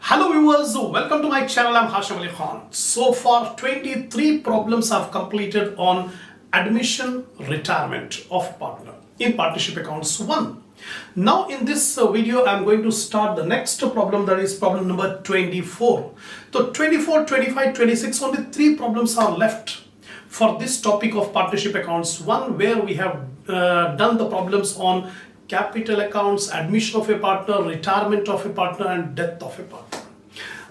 Hello viewers, welcome to my channel. I'm Hashim. So far 23 problems I've completed on admission retirement of partner in partnership accounts 1. Now in this video I'm going to start the next problem, that is problem number 24. So 24, 25, 26, only 3 problems are left for this topic of partnership accounts 1, where we have done the problems on capital accounts, admission of a partner, retirement of a partner and death of a partner.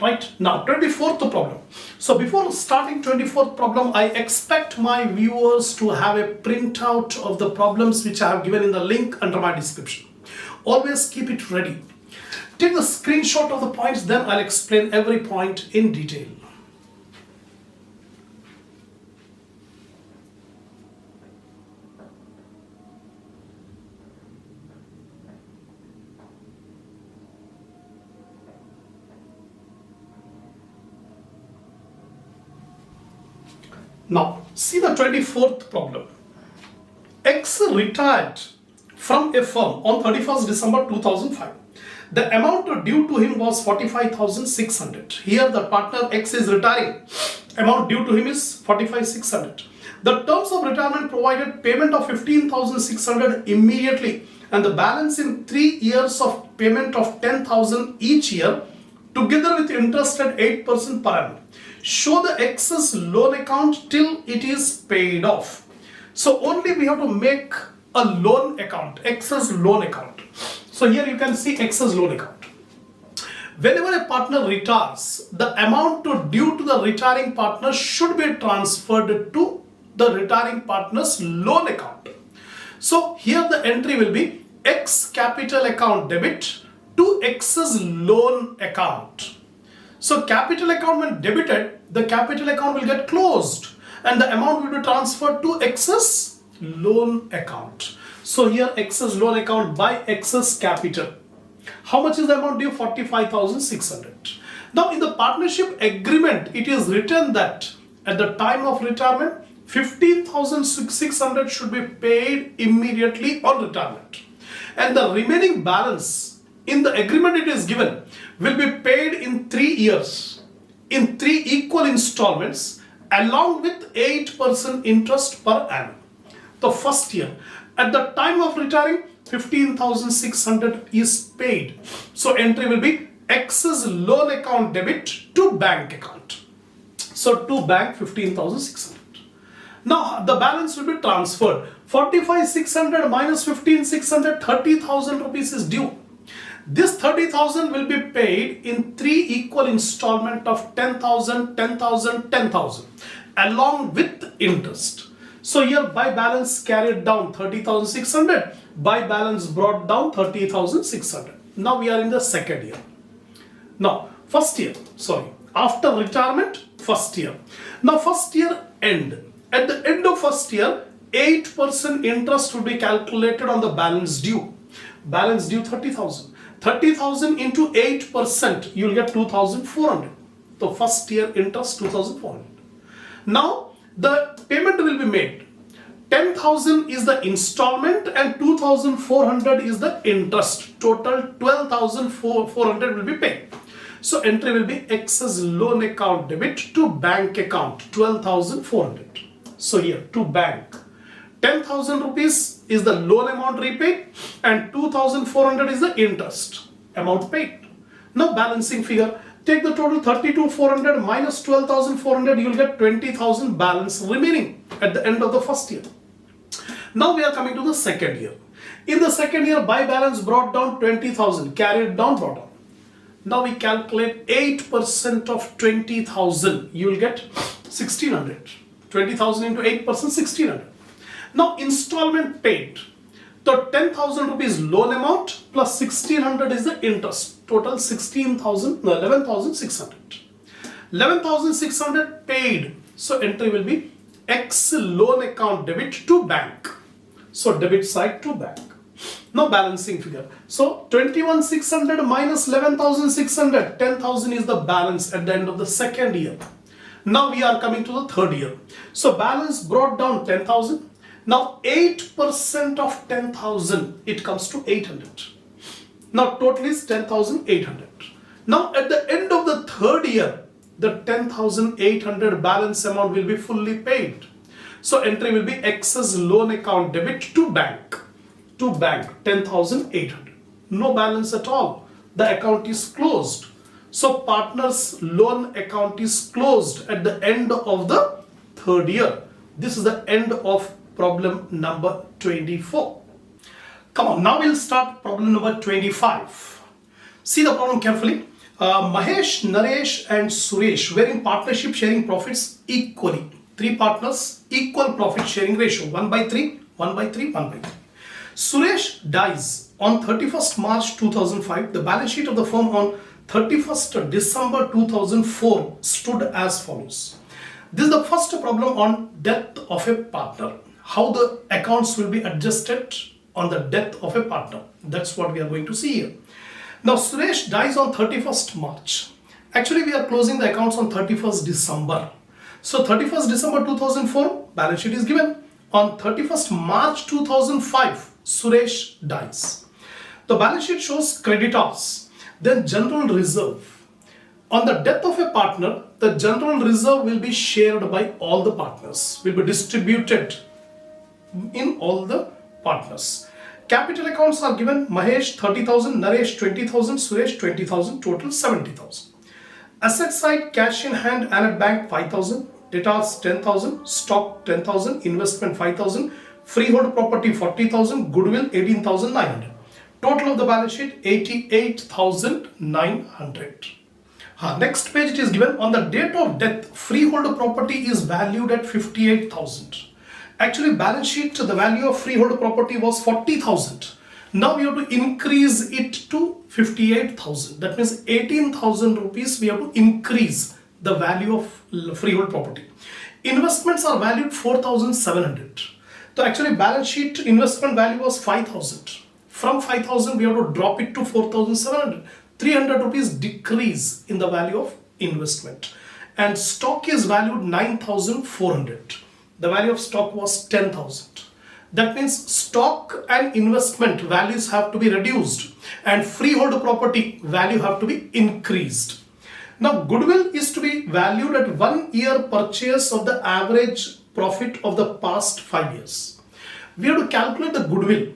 Right, now 24th problem. So before starting 24th problem, I expect my viewers to have a printout of the problems which I have given in the link under my description. Always keep it ready. Take the screenshot of the points, then I'll explain every point in detail. Now, see the 24th problem. X retired from a firm on 31st December 2005. The amount due to him was 45,600. Here the partner X is retiring. Amount due to him is 45,600. The terms of retirement provided payment of 15,600 immediately and the balance in 3 years of payment of 10,000 each year, together with interest at 8% per annum. Show the excess loan account till it is paid off. So only we have to make a loan account, excess loan account. So here you can see excess loan account. Whenever a partner retires, the amount due to the retiring partner should be transferred to the retiring partner's loan account. So here the entry will be X capital account debit to excess loan account. So capital account when debited, the capital account will get closed and the amount will be transferred to excess loan account. So here excess loan account by excess capital. How much is the amount due? 45,600. Now in the partnership agreement, it is written that at the time of retirement, 15,600 should be paid immediately on retirement. And the remaining balance in the agreement it is given will be paid in 3 years in 3 equal installments along with 8% interest per annum. The first year, at the time of retiring, 15,600 is paid. So entry will be excess loan account debit to bank account. So to bank 15,600. Now the balance will be transferred. 45,600 minus 15,600, 30,000 rupees is due. This 30,000 will be paid in 3 equal installment of 10,000, 10,000, 10,000 along with interest. So here by balance carried down 30,600, by balance brought down 30,600. Now we are in the second year. Now first year, after retirement, first year. Now first year end. At the end of first year, 8% interest will be calculated on the balance due. Balance due 30,000. 30,000 into 8%, you will get 2,400. So first year interest 2,400. Now the payment will be made. 10,000 is the installment and 2,400 is the interest. Total 12,400 will be paid. So entry will be excess loan account debit to bank account 12,400. So here to bank. 10,000 rupees is the loan amount repaid and 2,400 is the interest amount paid. Now balancing figure, take the total 32,400 minus 12,400, you will get 20,000 balance remaining at the end of the first year. Now we are coming to the second year. In the second year, by balance brought down 20,000, carried down, brought down. Now we calculate 8% of 20,000, you will get 1,600. 20,000 into 8%, 1,600. Now installment paid. The 10,000 rupees loan amount plus 1,600 is the interest. Total 11,600. 11,600 paid. So entry will be X loan account debit to bank. So debit side to bank. Now balancing figure. So 21,600 minus 11,600. 10,000 is the balance at the end of the second year. Now we are coming to the third year. So balance brought down 10,000. Now 8% of 10,000, it comes to 800. Now total is 10,800. Now at the end of the third year, the 10,800 balance amount will be fully paid. So entry will be excess loan account debit to bank. To bank 10,800. No balance at all. The account is closed. So partner's loan account is closed at the end of the third year. This is the end of problem number 24. Come on, now we'll start problem number 25. See the problem carefully. Mahesh, Naresh and Suresh were in partnership sharing profits equally. Three partners, equal profit sharing ratio, 1/3, 1/3, 1/3. Suresh dies on 31st March 2005. The balance sheet of the firm on 31st December 2004 stood as follows. This is the first problem on death of a partner. How the accounts will be adjusted on the death of a partner. That's what we are going to see here. Now Suresh dies on 31st March. Actually we are closing the accounts on 31st December. So 31st December 2004 balance sheet is given. On 31st March 2005 Suresh dies. The balance sheet shows creditors, then general reserve. On the death of a partner, the general reserve will be shared by all the partners, will be distributed in all the partners. Capital accounts are given. Mahesh 30,000, Naresh 20,000, Suresh 20,000, total 70,000. Asset side, cash in hand and at bank 5,000, debtors 10,000, stock 10,000, investment 5,000, freehold property 40,000, goodwill 18,900. Total of the balance sheet 88,900. Next page it is given. On the date of death, freehold property is valued at 58,000. Actually balance sheet, the value of freehold property was 40,000. Now we have to increase it to 58,000. That means 18,000 rupees we have to increase the value of freehold property. Investments are valued 4,700. So actually balance sheet investment value was 5,000. From 5,000 we have to drop it to 4,700. 300 rupees decrease in the value of investment. And stock is valued 9,400. The value of stock was 10,000. That means stock and investment values have to be reduced and freehold property value have to be increased. Now goodwill is to be valued at 1 year purchase of the average profit of the past 5 years. We have to calculate the goodwill,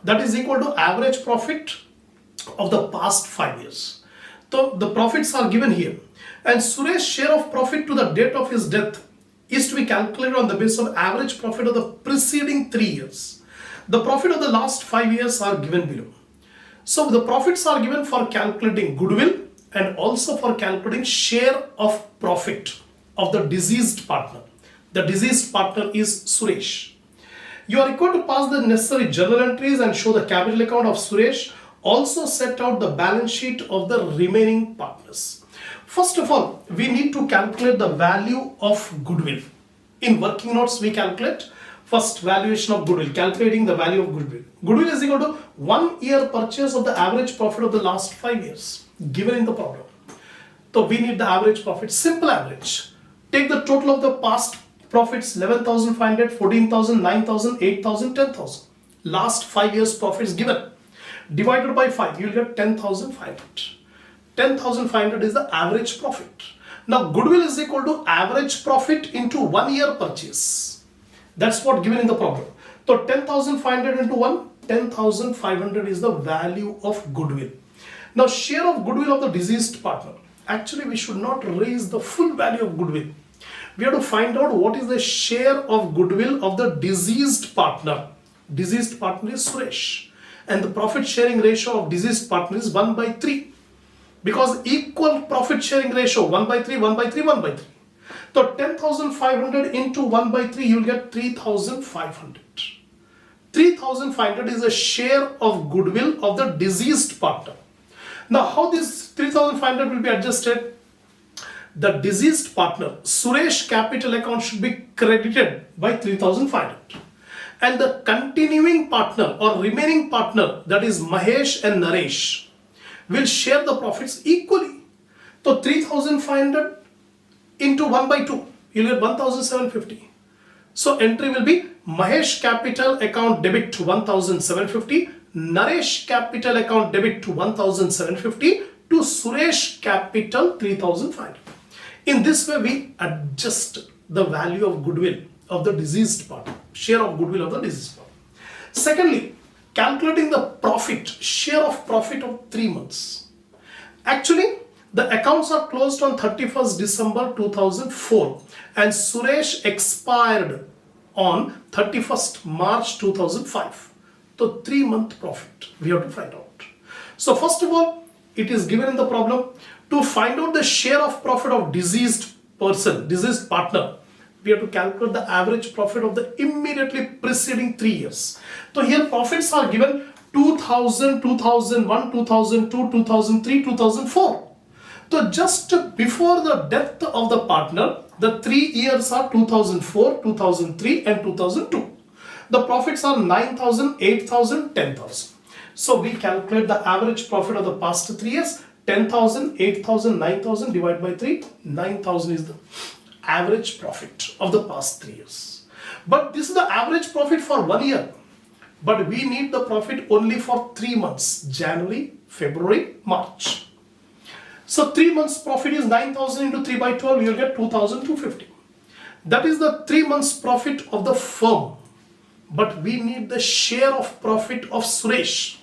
that is equal to average profit of the past 5 years. So the profits are given here, and Suresh's share of profit to the date of his death is to be calculated on the basis of average profit of the preceding 3 years. The profit of the last 5 years are given below. So the profits are given for calculating goodwill and also for calculating share of profit of the deceased partner. The deceased partner is Suresh. You are required to pass the necessary journal entries and show the capital account of Suresh. Also set out the balance sheet of the remaining partners. First of all, we need to calculate the value of goodwill. In working notes, we calculate first valuation of goodwill, calculating the value of goodwill. Goodwill is equal to 1 year purchase of the average profit of the last 5 years, given in the problem. So we need the average profit, simple average. Take the total of the past profits, 11,500, 14,000, 9,000, 8,000, 10,000. Last 5 years profits given. Divided by 5, you will get 10,500. 10,500 is the average profit. Now goodwill is equal to average profit into 1 year purchase. That's what given in the problem. So 10,500 into 1, 10,500 is the value of goodwill. Now share of goodwill of the deceased partner. Actually we should not raise the full value of goodwill. We have to find out what is the share of goodwill of the deceased partner. Deceased partner is Suresh. And the profit sharing ratio of deceased partner is 1/3. Because equal profit sharing ratio 1/3, 1/3, 1/3. So 10,500 into 1/3 you will get 3,500. 3,500 is a share of goodwill of the deceased partner. Now how this 3,500 will be adjusted? The deceased partner Suresh capital account should be credited by 3,500. And the continuing partner or remaining partner, that is Mahesh and Naresh, will share the profits equally. So 3,500 into 1/2, you will get 1,750. So entry will be Mahesh capital account debit to 1,750, Naresh capital account debit to 1,750, to Suresh capital 3,500. In this way, we adjust the value of goodwill of the deceased partner, share of goodwill of the deceased partner. Secondly, calculating the profit, share of profit of 3 months. Actually, the accounts are closed on 31st December 2004 and Suresh expired on 31st March 2005. So 3-month profit we have to find out. So first of all, it is given in the problem to find out the share of profit of deceased person, deceased partner. We have to calculate the average profit of the immediately preceding 3 years. So here profits are given 2000, 2001, 2002, 2003, 2004. So just before the death of the partner, the 3 years are 2004, 2003 and 2002. The profits are 9,000, 8,000, 10,000. So we calculate the average profit of the past 3 years. 10,000, 8,000, 9,000 divided by 3. 9,000 is the average profit of the past 3 years. But this is the average profit for 1 year. But we need the profit only for 3 months. January, February, March. So 3 months profit is 9,000 into 3 by 12. You will get 2,250. That is the 3 months profit of the firm. But we need the share of profit of Suresh.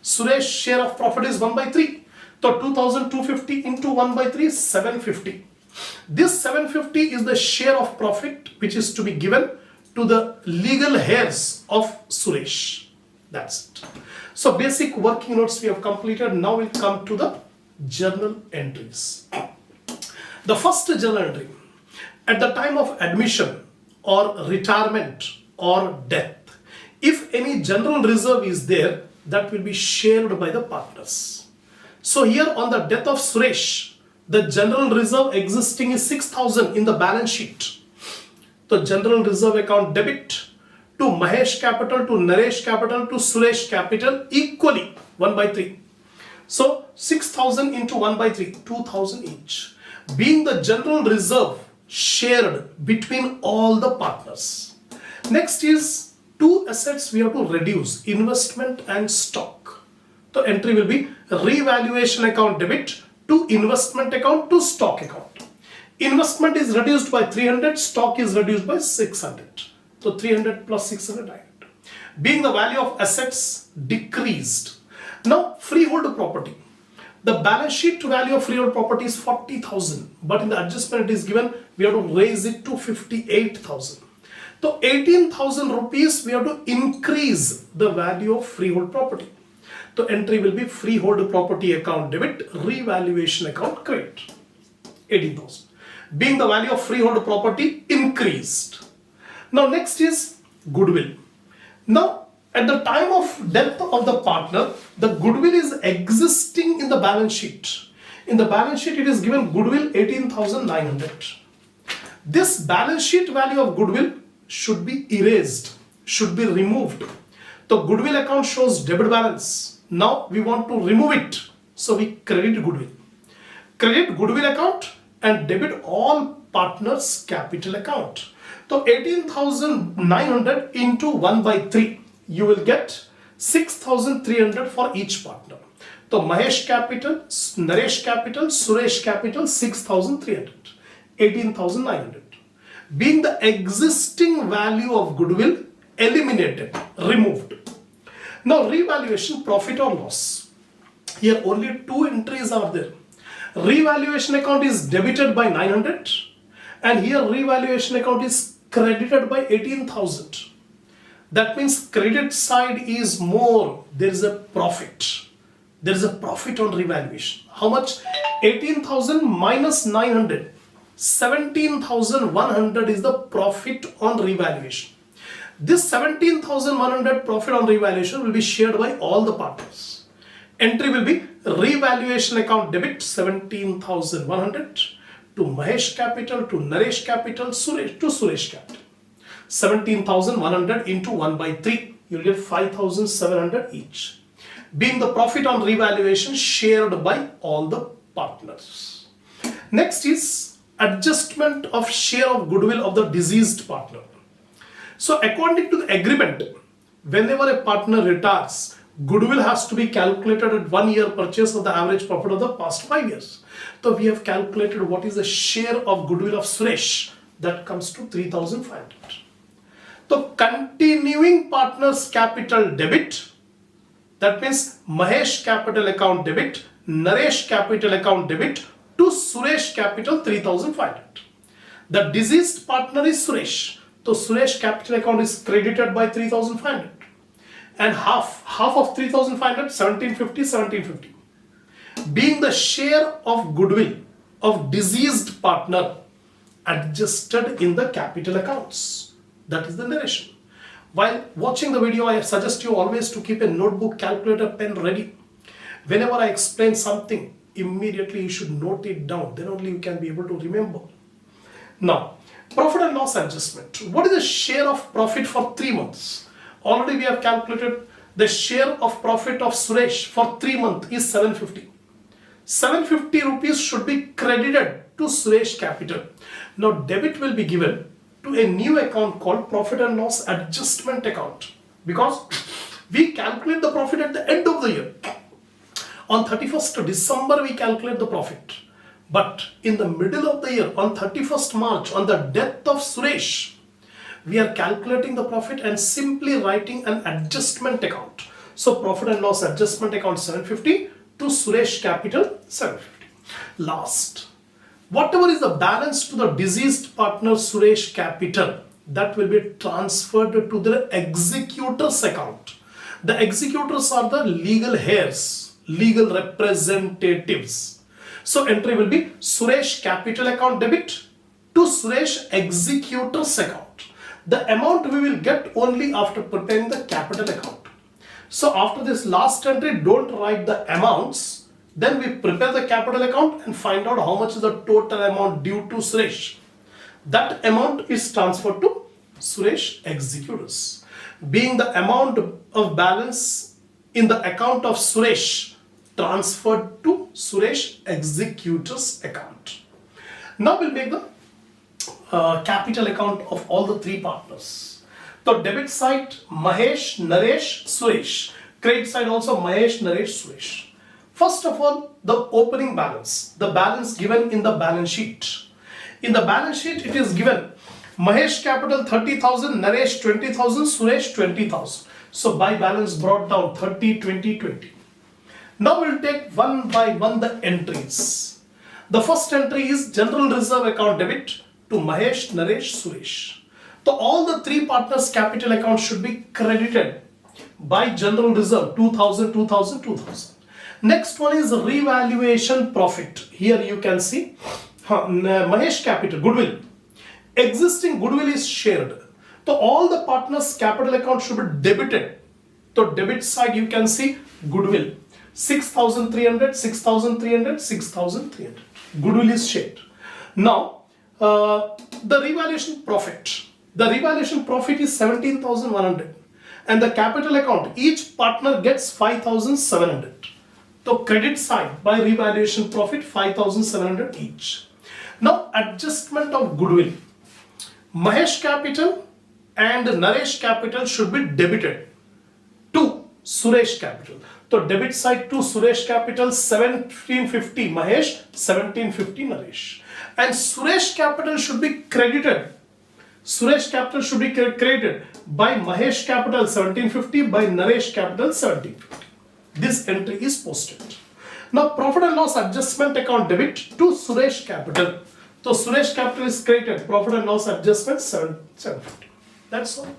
Suresh's share of profit is 1 by 3. So 2,250 into 1 by 3 is 750. This 750 is the share of profit which is to be given to the legal heirs of Suresh. That's it. So basic working notes we have completed. Now we'll come to the journal entries. The first journal entry. At the time of admission or retirement or death, if any general reserve is there, that will be shared by the partners. So here on the death of Suresh, the general reserve existing is 6,000 in the balance sheet. The general reserve account debit to Mahesh capital, to Naresh capital, to Suresh capital equally 1 by 3. So 6,000 into 1 by 3, 2,000 each. Being the general reserve shared between all the partners. Next is two assets we have to reduce, investment and stock. The entry will be revaluation account debit to investment account to stock account. Investment is reduced by 300, stock is reduced by 600. So 300 plus 600, 900. Being the value of assets decreased. Now freehold property. The balance sheet value of freehold property is 40,000, but in the adjustment it is given we have to raise it to 58,000. So 18,000 rupees we have to increase the value of freehold property. The entry will be freehold property account debit, revaluation account credit, 18,000. Being the value of freehold property increased. Now next is goodwill. Now at the time of death of the partner, the goodwill is existing in the balance sheet. In the balance sheet it is given goodwill 18,900. This balance sheet value of goodwill should be erased, should be removed. The goodwill account shows debit balance. Now we want to remove it. So we credit goodwill. Credit goodwill account and debit all partners capital account. So 18,900 into 1 by 3. You will get 6,300 for each partner. So Mahesh capital, Naresh capital, Suresh capital 6,300, 18,900. Being the existing value of goodwill eliminated, removed. Now revaluation profit or loss. Here only two entries are there. Revaluation account is debited by 900 and here revaluation account is credited by 18,000. That means credit side is more. There is a profit. There is a profit on revaluation. How much? 18,000 minus 900. 17,100 is the profit on revaluation. This 17,100 profit on revaluation will be shared by all the partners. Entry will be revaluation account debit 17,100 to Mahesh capital, to Naresh capital, to Suresh capital. 17,100 into 1 by 3. You will get 5,700 each. Being the profit on revaluation shared by all the partners. Next is adjustment of share of goodwill of the deceased partner. So according to the agreement, whenever a partner retires, Goodwill has to be calculated at 1 year purchase of the average profit of the past 5 years. So we have calculated what is the share of goodwill of Suresh. That comes to 3,500. So continuing partners capital debit, that means Mahesh capital account debit, Naresh capital account debit to Suresh capital 3,500. The deceased partner is Suresh. So Suresh capital account is credited by 3,500. And half of 3,500, 1,750, 1,750. Being the share of goodwill of deceased partner adjusted in the capital accounts. That is the narration. While watching the video, I suggest you always to keep a notebook, calculator, pen ready. Whenever I explain something, immediately you should note it down. Then only you can be able to remember. Now, profit and loss adjustment. What is the share of profit for 3 months? Already we have calculated the share of profit of Suresh for 3 months is 750. 750 rupees should be credited to Suresh capital. Now debit will be given to a new account called profit and loss adjustment account, because we calculate the profit at the end of the year. On 31st December we calculate the profit, but in the middle of the year, on 31st March, on the death of Suresh, we are calculating the profit and simply writing an adjustment account. So profit and loss adjustment account 750 to Suresh capital 750. Last, whatever is the balance to the deceased partner Suresh capital, that will be transferred to the executor's account. The executors are the legal heirs, legal representatives. So entry will be Suresh capital account debit to Suresh executor's account. The amount we will get only after preparing the capital account. So after this last entry, don't write the amounts. Then we prepare the capital account and find out how much is the total amount due to Suresh. That amount is transferred to Suresh executors. Being the amount of balance in the account of Suresh transferred to Suresh executors account. Now we'll make the capital account of all the 3 partners. So debit side Mahesh, Naresh, Suresh. Credit side also Mahesh, Naresh, Suresh. First of all, the opening balance, the balance given in the balance sheet. In the balance sheet, it is given Mahesh capital 30,000, Naresh 20,000, Suresh 20,000. So by balance brought down 30, 20, 20. Now we'll take one by one the entries. The first entry is general reserve account debit to Mahesh, Naresh, Suresh. So all the 3 partners capital accounts should be credited by general reserve 2,000, 2,000, 2,000. Next one is revaluation profit. Here you can see Mahesh capital, goodwill. Existing goodwill is shared. So all the partners capital account should be debited. So debit side you can see goodwill 6,300, 6,300, 6,300. Goodwill is shared. Now the revaluation profit. The revaluation profit is 17,100 and the capital account each partner gets 5,700. So credit side by revaluation profit 5,700 each. Now adjustment of goodwill. Mahesh capital and Naresh capital should be debited to Suresh capital. So debit side to Suresh capital 1750 Mahesh, 1750 Naresh. And Suresh capital should be credited. Suresh capital should be credited by Mahesh capital 1750 by Naresh capital 1750. This entry is posted. Now profit and loss adjustment account debit to Suresh capital. So Suresh capital is credited, profit and loss adjustment 750. That's all.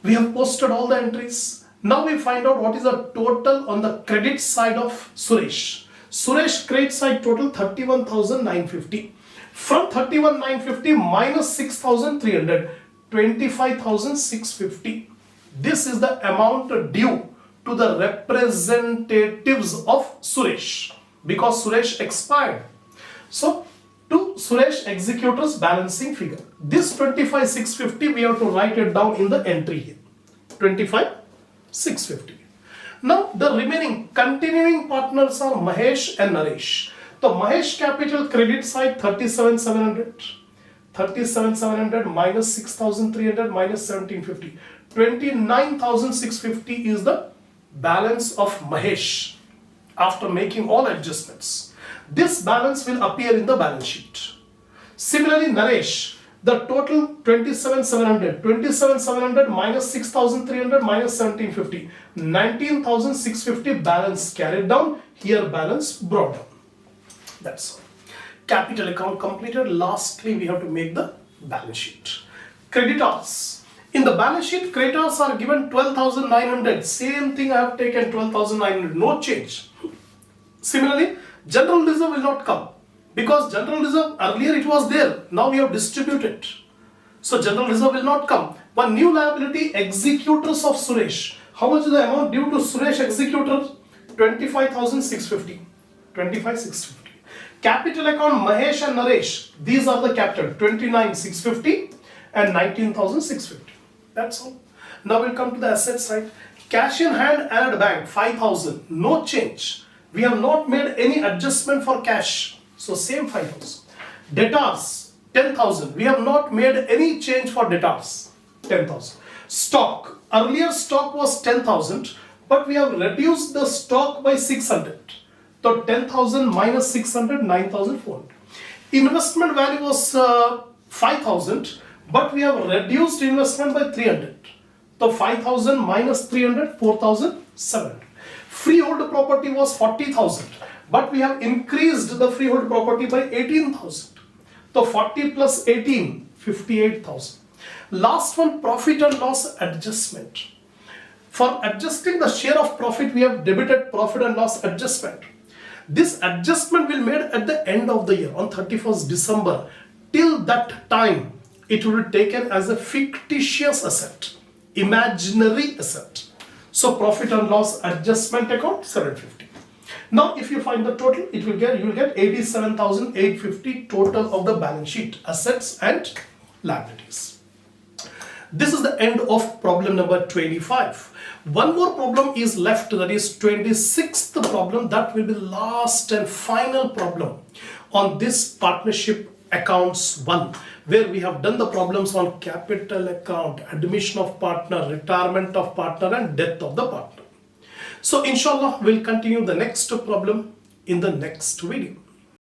We have posted all the entries. Now we find out what is the total on the credit side of Suresh. Suresh credit side total 31,950. From 31,950 minus 6,300, 25,650. This is the amount due to the representatives of Suresh because Suresh expired. So to Suresh executors balancing figure. This 25,650 we have to write it down in the entry here. 25,650. Now the remaining continuing partners are Mahesh and Naresh. The Mahesh capital credit side 37,700. 37,700 minus 6,300 minus 1,750. 29,650 is the balance of Mahesh after making all adjustments. This balance will appear in the balance sheet. Similarly, Naresh, the total 27,700 minus 6,300 minus 1,750, 19,650 balance carried down, here balance brought down. That's all. Capital account completed. Lastly, we have to make the balance sheet. Creditors. In the balance sheet, creditors are given 12,900. Same thing I have taken 12,900. No change. Similarly, general reserve will not come. Because general reserve, earlier it was there. Now we have distributed. So general reserve will not come. One new liability, executors of Suresh. How much is the amount due to Suresh executors? 25,650. 25,650. Capital account Mahesh and Naresh. These are the capital. 29,650 and 19,650. That's all. Now we'll come to the asset side. Cash in hand and at bank 5,000. No change. We have not made any adjustment for cash. So same 5,000. Debtors 10,000. We have not made any change for debtors. 10,000. Stock. Earlier stock was 10,000, but we have reduced the stock by 600. So 10,000 minus 600, 9,400. Investment value was 5,000, but we have reduced investment by 300. So 5,000 minus 300, 4,700. Freehold property was 40,000, but we have increased the freehold property by 18,000. So 40 plus 18, 58,000. Last one, profit and loss adjustment. For adjusting the share of profit, we have debited profit and loss adjustment. This adjustment will be made at the end of the year on 31st December. Till that time, it will be taken as a fictitious asset, imaginary asset. So profit and loss adjustment account 750. Now if you find the total, you will get 87,850 total of the balance sheet, assets and liabilities. This is the end of problem number 25. One more problem is left, that is 26th problem. That will be last and final problem on this partnership accounts 1, where we have done the problems on capital account, admission of partner, retirement of partner and death of the partner. So inshallah, we'll continue the next problem in the next video.